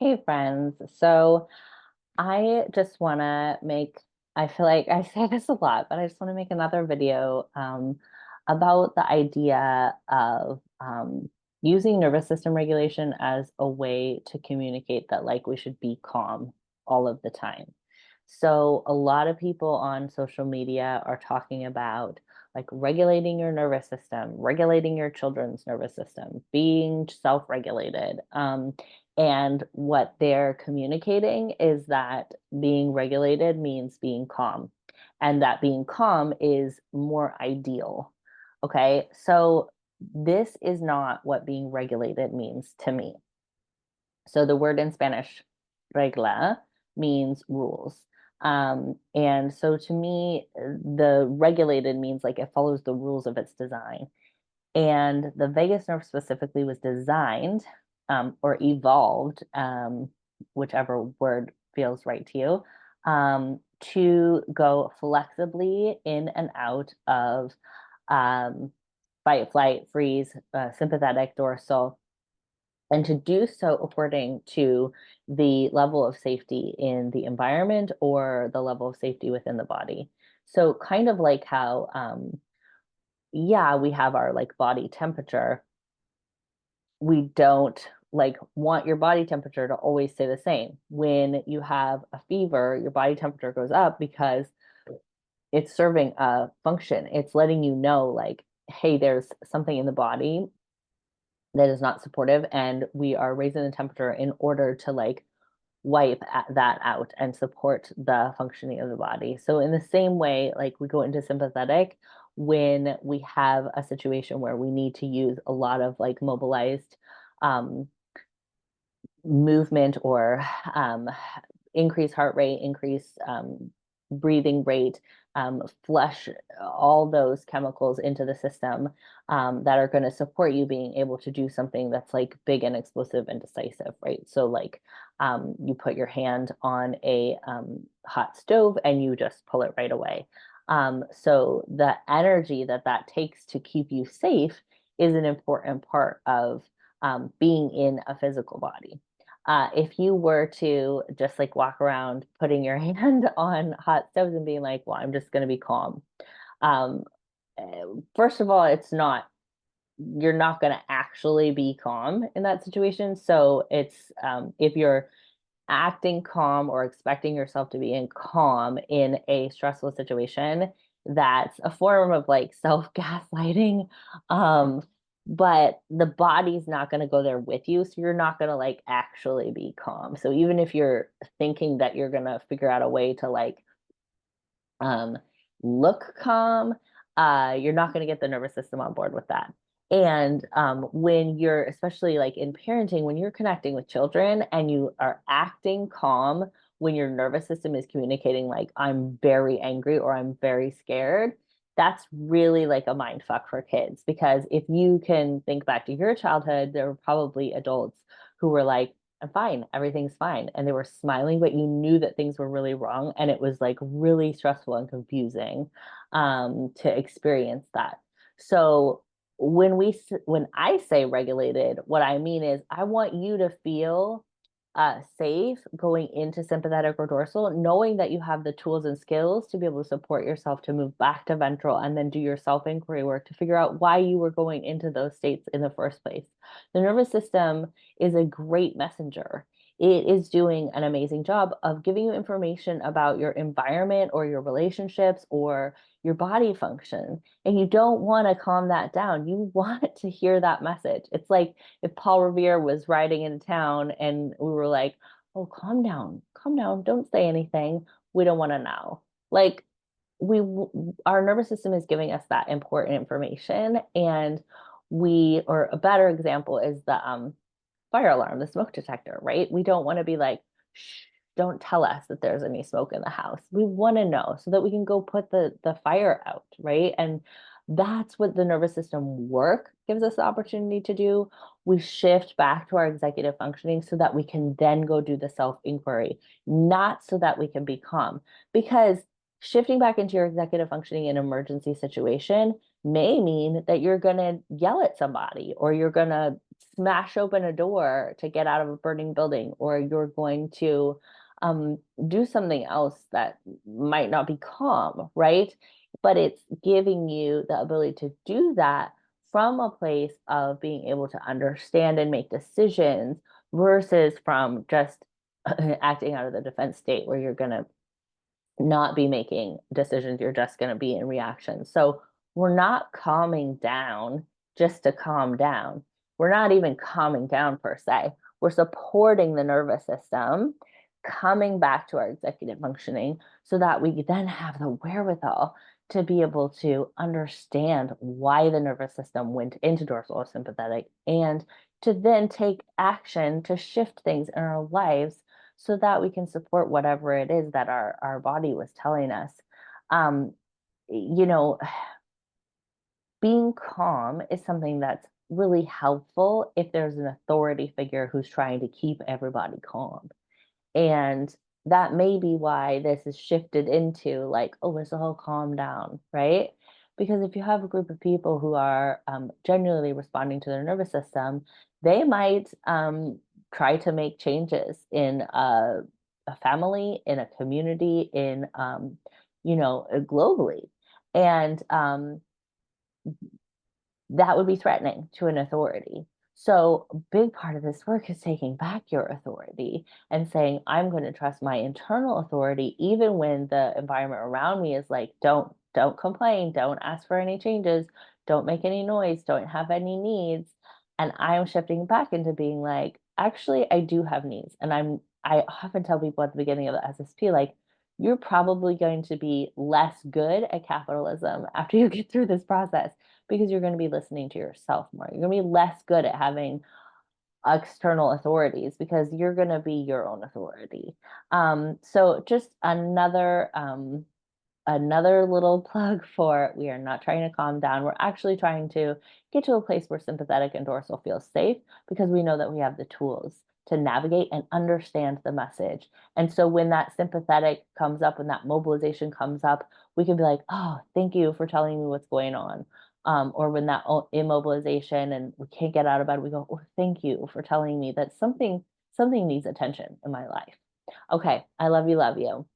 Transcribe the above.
Hey friends. So I just want to make, I feel like I say this a lot, but I just want to make another video about the idea of using nervous system regulation as a way to communicate that like we should be calm all of the time. So a lot of people on social media are talking about like regulating your nervous system, regulating your children's nervous system, being self-regulated. And what they're communicating is that being regulated means being calm, and that being calm is more ideal. Okay, so this is not what being regulated means to me. So the word in Spanish, regla, means rules. And so to me, the regulated means like it follows the rules of its design. And the vagus nerve specifically was designed or evolved, whichever word feels right to you, to go flexibly in and out of um, fight, flight, freeze, sympathetic, dorsal, and to do so according to the level of safety in the environment or the level of safety within the body. So, kind of like how yeah, we have our like body temperature. We don't like want your body temperature to always stay the same. When you have a fever, your body temperature goes up because it's serving a function. It's letting you know, like, hey, there's something in the body that is not supportive, and we are raising the temperature in order to like wipe that out and support the functioning of the body. So in the same way, like we go into sympathetic when we have a situation where we need to use a lot of like mobilized um, movement or increase heart rate, increase breathing rate, flush all those chemicals into the system that are going to support you being able to do something that's like big and explosive and decisive, right? So, like you put your hand on a hot stove and you just pull it right away. So, the energy that that takes to keep you safe is an important part of being in a physical body. If you were to just like walk around putting your hand on hot stoves and being like, well, I'm just going to be calm. Um, First of all, you're not going to actually be calm in that situation. So it's, if you're acting calm or expecting yourself to be in calm in a stressful situation, that's a form of like self gaslighting. Um, but the body's not going to go there with you. So you're not going to like actually be calm. So even if you're thinking that you're going to figure out a way to like um, look calm, you're not going to get the nervous system on board with that. And when you're, especially like in parenting, when you're connecting with children and you are acting calm when your nervous system is communicating, like, I'm very angry or I'm very scared, that's really like a mind fuck for kids. Because if you can think back to your childhood, there were probably adults who were like, I'm fine, everything's fine. And they were smiling, but you knew that things were really wrong. And it was like really stressful and confusing to experience that. So when I say regulated, what I mean is I want you to feel safe going into sympathetic or dorsal, knowing that you have the tools and skills to be able to support yourself to move back to ventral and then do your self inquiry work to figure out why you were going into those states in the first place. The nervous system is a great messenger. It is doing an amazing job of giving you information about your environment or your relationships or your body function. And you don't want to calm that down. You want to hear that message. It's like if Paul Revere was riding in town and we were like, oh, calm down, don't say anything. We don't want to know. Like, we our nervous system is giving us that important information, and or a better example is the fire alarm, the smoke detector, right? We don't want to be like, shh, don't tell us that there's any smoke in the house. We want to know so that we can go put the fire out, right? And that's what the nervous system work gives us the opportunity to do. We shift back to our executive functioning so that we can then go do the self inquiry, not so that we can be calm. Because shifting back into your executive functioning in an emergency situation may mean that you're going to yell at somebody or you're going to smash open a door to get out of a burning building, or you're going to do something else that might not be calm, right? But it's giving you the ability to do that from a place of being able to understand and make decisions versus from just acting out of the defense state where you're going to not be making decisions. You're just going to be in reaction. So we're not calming down just to calm down. We're not even calming down per se. We're supporting the nervous system, coming back to our executive functioning so that we then have the wherewithal to be able to understand why the nervous system went into dorsal or sympathetic and to then take action to shift things in our lives so that we can support whatever it is that our body was telling us. Um, you know, being calm is something that's really helpful if there's an authority figure who's trying to keep everybody calm. And that may be why this is shifted into like, oh, let's all calm down, right? Because if you have a group of people who are genuinely responding to their nervous system, they might try to make changes in a family, in a community, in, globally. And that would be threatening to an authority. So, a big part of this work is taking back your authority and saying, I'm going to trust my internal authority, even when the environment around me is like, don't complain, don't ask for any changes, don't make any noise, don't have any needs. And I'm shifting back into being like, actually, I do have needs. And I often tell people at the beginning of the SSP, like, you're probably going to be less good at capitalism after you get through this process because you're going to be listening to yourself more. You're going to be less good at having external authorities because you're going to be your own authority. So just another little plug for we are not trying to calm down. We're actually trying to get to a place where sympathetic and dorsal feel safe because we know that we have the tools to navigate and understand the message. And so when that sympathetic comes up, when that mobilization comes up, we can be like, oh, thank you for telling me what's going on. Or when that immobilization and we can't get out of bed, we go, oh, thank you for telling me that something needs attention in my life. Okay, I love you, love you.